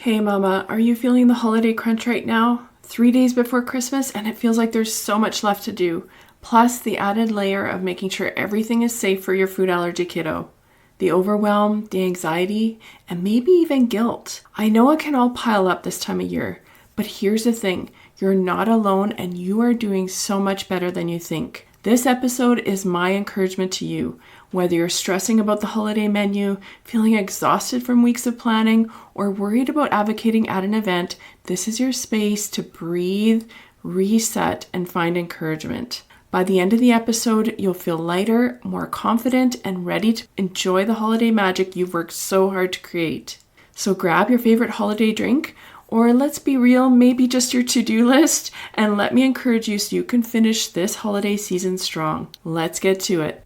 Hey mama, are you feeling the holiday crunch right now? 3 days before Christmas and it feels like there's so much left to do. Plus the added layer of making sure everything is safe for your food allergy kiddo. The overwhelm, the anxiety, and maybe even guilt. I know it can all pile up this time of year, but here's the thing. You're not alone and you are doing so much better than you think. This episode is my encouragement to you. Whether you're stressing about the holiday menu, feeling exhausted from weeks of planning, or worried about advocating at an event, this is your space to breathe, reset, and find encouragement. By the end of the episode, you'll feel lighter, more confident, and ready to enjoy the holiday magic you've worked so hard to create. So grab your favorite holiday drink, or let's be real, maybe just your to-do list, and let me encourage you so you can finish this holiday season strong. Let's get to it.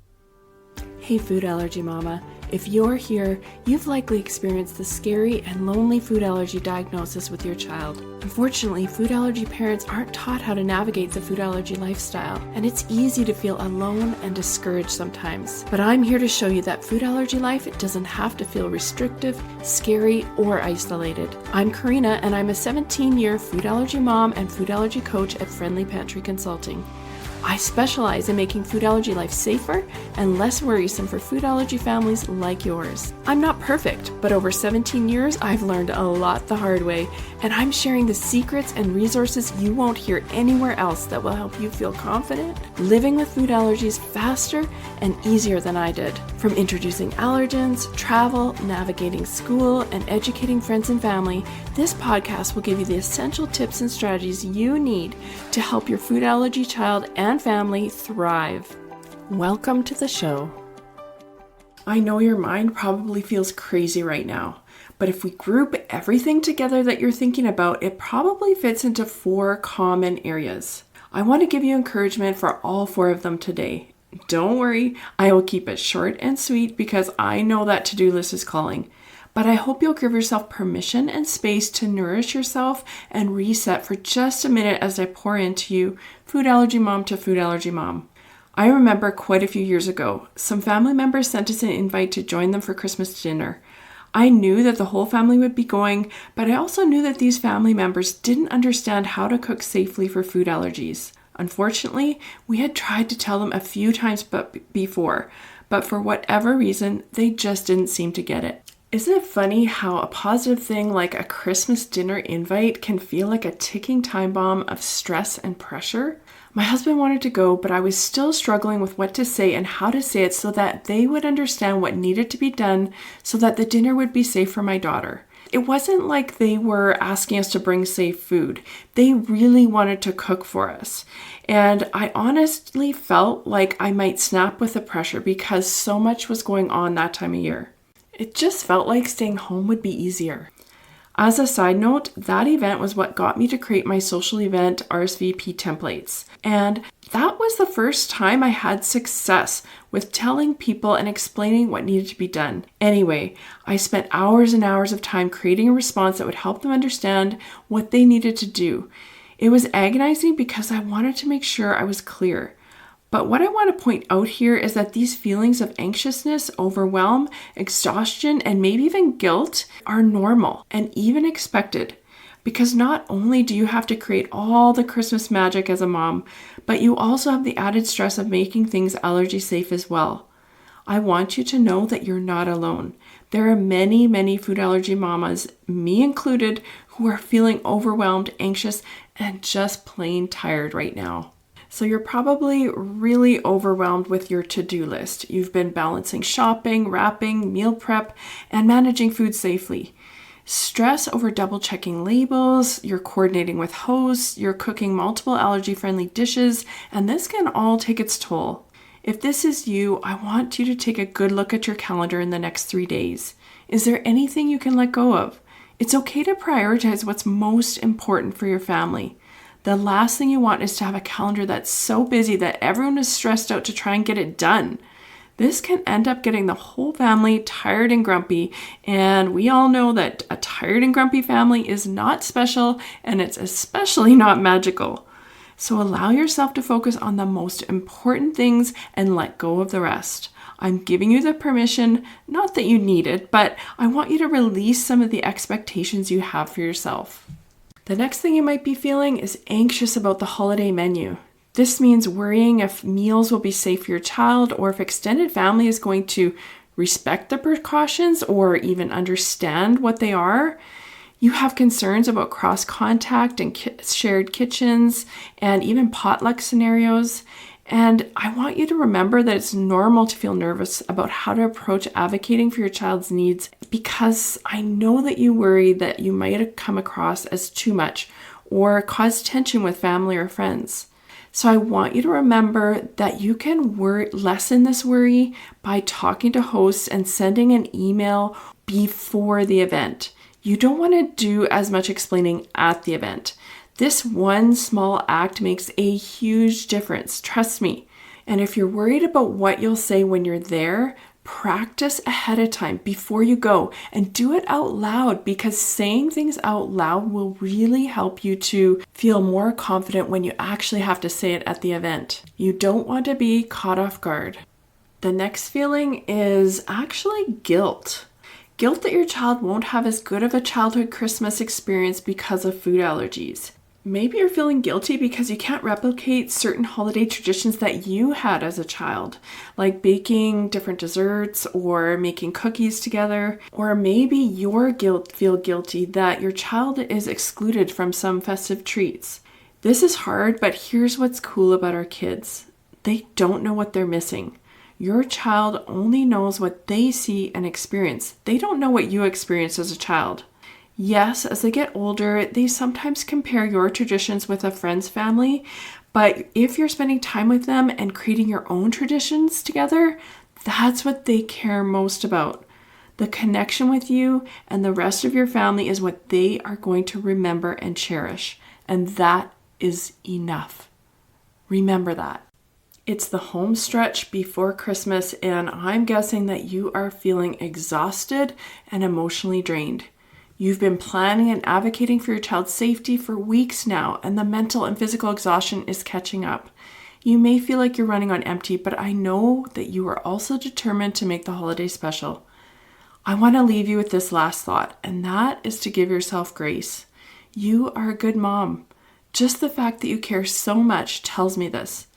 Hey food allergy mama, if you're here, you've likely experienced the scary and lonely food allergy diagnosis with your child. Unfortunately, food allergy parents aren't taught how to navigate the food allergy lifestyle, and it's easy to feel alone and discouraged sometimes. But I'm here to show you that food allergy life, it doesn't have to feel restrictive, scary, or isolated. I'm Karina, and I'm a 17-year food allergy mom and food allergy coach at Friendly Pantry Consulting. I specialize in making food allergy life safer and less worrisome for food allergy families like yours. I'm not perfect, but over 17 years, I've learned a lot the hard way, and I'm sharing the secrets and resources you won't hear anywhere else that will help you feel confident, living with food allergies faster and easier than I did. From introducing allergens, travel, navigating school, and educating friends and family, this podcast will give you the essential tips and strategies you need to help your food allergy child and family thrive. Welcome to the show. I know your mind probably feels crazy right now, but if we group everything together that you're thinking about, it probably fits into 4 common areas. I want to give you encouragement for all 4 of them today. Don't worry, I will keep it short and sweet because I know that to-do list is calling. But I hope you'll give yourself permission and space to nourish yourself and reset for just a minute as I pour into you, food allergy mom to food allergy mom. I remember quite a few years ago, some family members sent us an invite to join them for Christmas dinner. I knew that the whole family would be going, but I also knew that these family members didn't understand how to cook safely for food allergies. Unfortunately, we had tried to tell them a few times before, but for whatever reason, they just didn't seem to get it. Isn't it funny how a positive thing like a Christmas dinner invite can feel like a ticking time bomb of stress and pressure? My husband wanted to go, but I was still struggling with what to say and how to say it so that they would understand what needed to be done so that the dinner would be safe for my daughter. It wasn't like they were asking us to bring safe food. They really wanted to cook for us. And I honestly felt like I might snap with the pressure because so much was going on that time of year. It just felt like staying home would be easier. As a side note, that event was what got me to create my social event RSVP templates. And that was the first time I had success with telling people and explaining what needed to be done. Anyway, I spent hours and hours of time creating a response that would help them understand what they needed to do. It was agonizing because I wanted to make sure I was clear. But what I want to point out here is that these feelings of anxiousness, overwhelm, exhaustion, and maybe even guilt are normal and even expected. Because not only do you have to create all the Christmas magic as a mom, but you also have the added stress of making things allergy safe as well. I want you to know that you're not alone. There are many, many food allergy mamas, me included, who are feeling overwhelmed, anxious, and just plain tired right now. So you're probably really overwhelmed with your to-do list. You've been balancing shopping, wrapping, meal prep, and managing food safely. Stress over double-checking labels, you're coordinating with hosts, you're cooking multiple allergy-friendly dishes, and this can all take its toll. If this is you, I want you to take a good look at your calendar in the next 3 days. Is there anything you can let go of? It's okay to prioritize what's most important for your family. The last thing you want is to have a calendar that's so busy that everyone is stressed out to try and get it done. This can end up getting the whole family tired and grumpy, and we all know that a tired and grumpy family is not special, and it's especially not magical. So allow yourself to focus on the most important things and let go of the rest. I'm giving you the permission, not that you need it, but I want you to release some of the expectations you have for yourself. The next thing you might be feeling is anxious about the holiday menu. This means worrying if meals will be safe for your child or if extended family is going to respect the precautions or even understand what they are. You have concerns about cross-contact and shared kitchens and even potluck scenarios. And I want you to remember that it's normal to feel nervous about how to approach advocating for your child's needs, because I know that you worry that you might have come across as too much or cause tension with family or friends. So I want you to remember that you can lessen this worry by talking to hosts and sending an email before the event. You don't want to do as much explaining at the event. This one small act makes a huge difference, trust me. And if you're worried about what you'll say when you're there, practice ahead of time before you go and do it out loud, because saying things out loud will really help you to feel more confident when you actually have to say it at the event. You don't want to be caught off guard. The next feeling is actually guilt. Guilt that your child won't have as good of a childhood Christmas experience because of food allergies. Maybe you're feeling guilty because you can't replicate certain holiday traditions that you had as a child, like baking different desserts or making cookies together. Or maybe you feel guilty that your child is excluded from some festive treats. This is hard, but here's what's cool about our kids. They don't know what they're missing. Your child only knows what they see and experience. They don't know what you experienced as a child. Yes, as they get older, they sometimes compare your traditions with a friend's family, but if you're spending time with them and creating your own traditions together, that's what they care most about. The connection with you and the rest of your family is what they are going to remember and cherish, and that is enough. Remember that. It's the home stretch before Christmas, and I'm guessing that you are feeling exhausted and emotionally drained. You've been planning and advocating for your child's safety for weeks now, and the mental and physical exhaustion is catching up. You may feel like you're running on empty, but I know that you are also determined to make the holiday special. I want to leave you with this last thought, and that is to give yourself grace. You are a good mom. Just the fact that you care so much tells me this.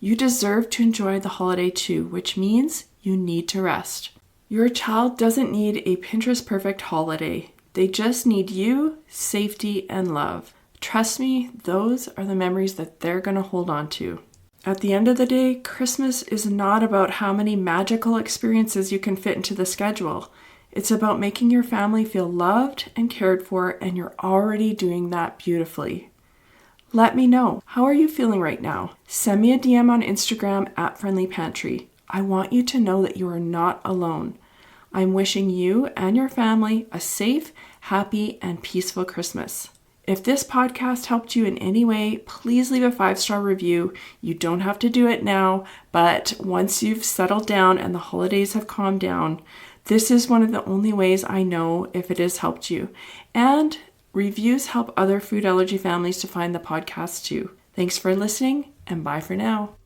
You deserve to enjoy the holiday too, which means you need to rest. Your child doesn't need a Pinterest perfect holiday. They just need you, safety, and love. Trust me, those are the memories that they're going to hold on to. At the end of the day, Christmas is not about how many magical experiences you can fit into the schedule. It's about making your family feel loved and cared for, and you're already doing that beautifully. Let me know. How are you feeling right now? Send me a DM on Instagram at Friendly Pantry. I want you to know that you are not alone. I'm wishing you and your family a safe, happy, and peaceful Christmas. If this podcast helped you in any way, please leave a 5-star review. You don't have to do it now, but once you've settled down and the holidays have calmed down, this is one of the only ways I know if it has helped you. And reviews help other food allergy families to find the podcast too. Thanks for listening, and bye for now.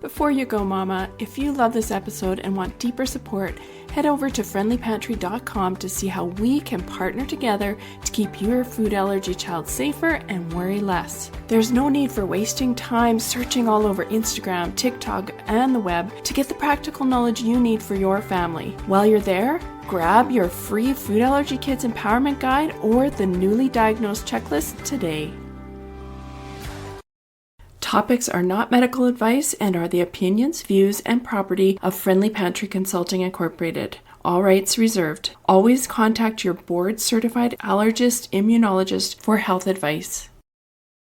Before you go, Mama, if you love this episode and want deeper support, head over to friendlypantry.com to see how we can partner together to keep your food allergy child safer and worry less. There's no need for wasting time searching all over Instagram, TikTok, and the web to get the practical knowledge you need for your family. While you're there, grab your free Food Allergy Kids Empowerment Guide or the newly diagnosed checklist today. Topics are not medical advice and are the opinions, views, and property of Friendly Pantry Consulting Incorporated. All rights reserved. Always contact your board-certified allergist immunologist for health advice.